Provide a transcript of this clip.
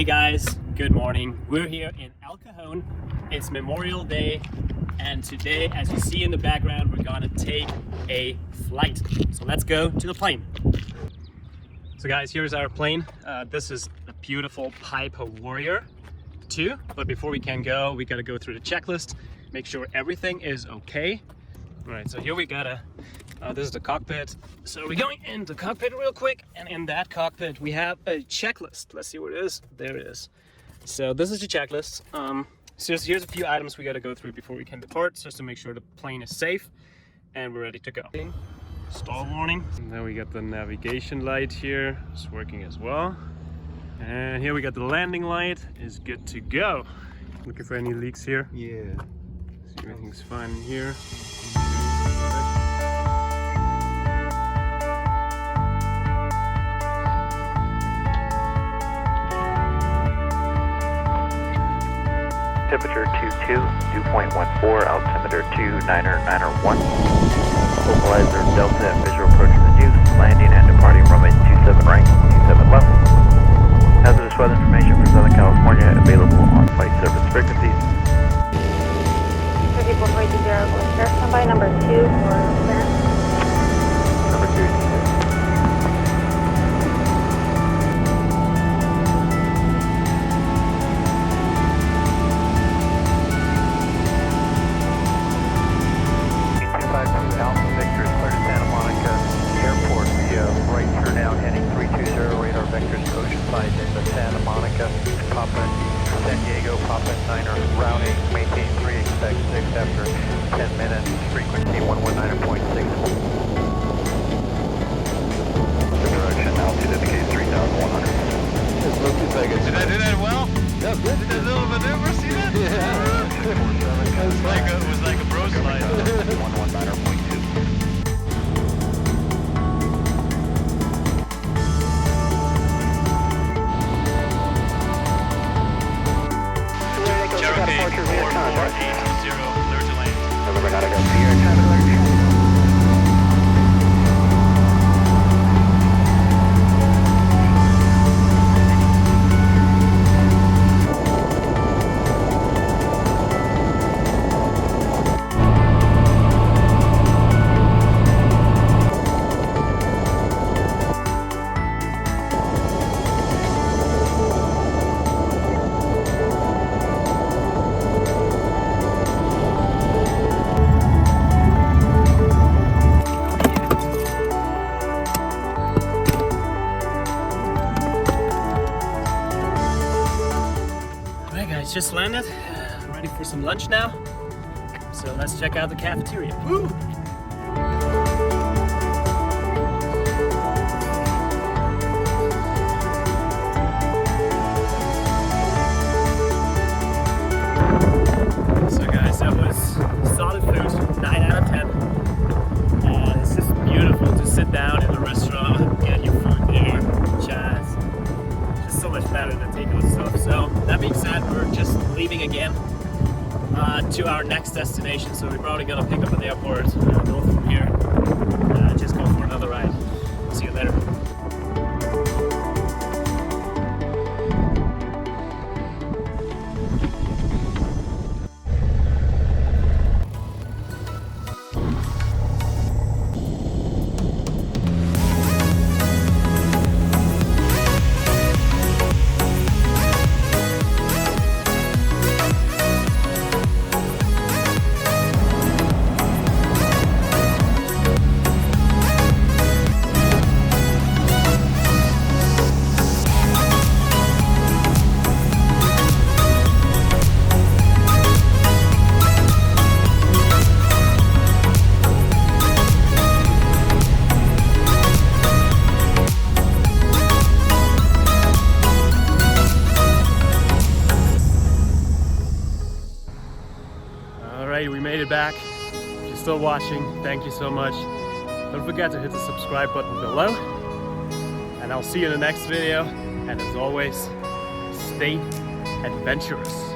Hey guys, good morning. We're here in El Cajon. It's Memorial Day, and today, as you see in the background, we're gonna take a flight. So let's go to the plane. So guys, here's our plane. This is a beautiful Piper Warrior 2. But before we can go, we gotta go through the checklist, make sure everything is okay. All right, so here we gotta, this is the cockpit. So we're going into the cockpit real quick, and in that cockpit we have a checklist. Let's see what it is. There it is. So this is the checklist. So here's a few items we gotta go through before we can depart, just to make sure the plane is safe and we're ready to go. Stall warning. And then we got the navigation light here. It's working as well. And here we got the landing light. Is good to go. Looking for any leaks here? Yeah. So everything's fine in here. Temperature 22, dew point 14, altimeter 2991. Localizer Delta and visual approach to the juice, landing and departing runway 27 right, 27 left. Hazardous weather information for Southern California available on flight service frequencies. 5420, clear. Standby number 2 for clearance. Number 2. After 10 minutes, frequency 119.6. The direction altitude indicates 3,100. Did I do that well? Yeah, good. Did that little maneuver, see that? Yeah. It was like a bro slide. 119.2. Cherokee 44820, clear to land. November Nautical, clear, traffic alert. Just landed, ready for some lunch now. So let's check out the cafeteria. Woo! So guys, that was solid food, 9 out of 10. It's just beautiful to sit down in the restaurant, get your food there, chat. Just so much better than takeout stuff. So that being said, we're just leaving again to our next destination. So we're probably gonna pick up at the airport, go from here, just go for another ride. See you later. We made it back. If you're still watching, thank you so much. Don't forget to hit the subscribe button below, and I'll see you in the next video. And as always, stay adventurous.